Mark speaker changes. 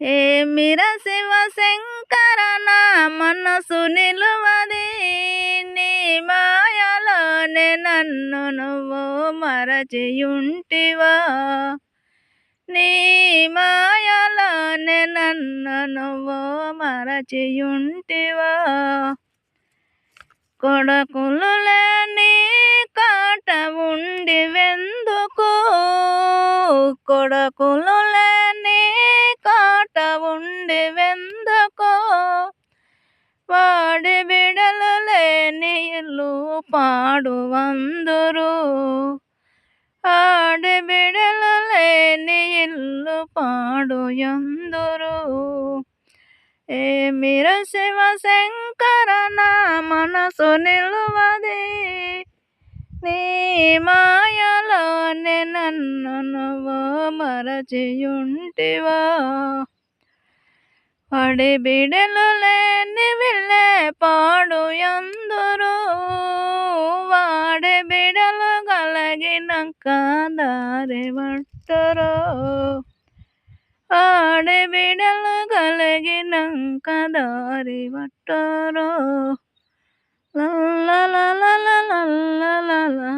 Speaker 1: ఏమిర శివశంకర నా మనసు నిలువది నీ మాయలోనే నన్ను నువ్వు మరచియుంటివా నీ మాయలోనే నన్ను నువ్వు మరచియుంటివా కొడుకులు లేని కాట ఉండి వెందుకు కొడుకులు లేని కాట ఉండి వెందుకు వాడి బిడలు లేని ఇల్లు పాడు వందురు ఆడి బిడలు లేని ఇల్లు పాడు ఎందురు ఏమిర శివశంకర నా మనసు నిలువది నీ మాయలోనే నన్ను నువ్వు మరచియుంటివా వాడి బిడలు లేని విల్లే పాడు ఎందురు వాడి బిడలు కలిగినాక దారి పట్టరు ఆడి బిడలు కలిగినాక దారి పట్టరు. లా లా లా లా లా లా లా.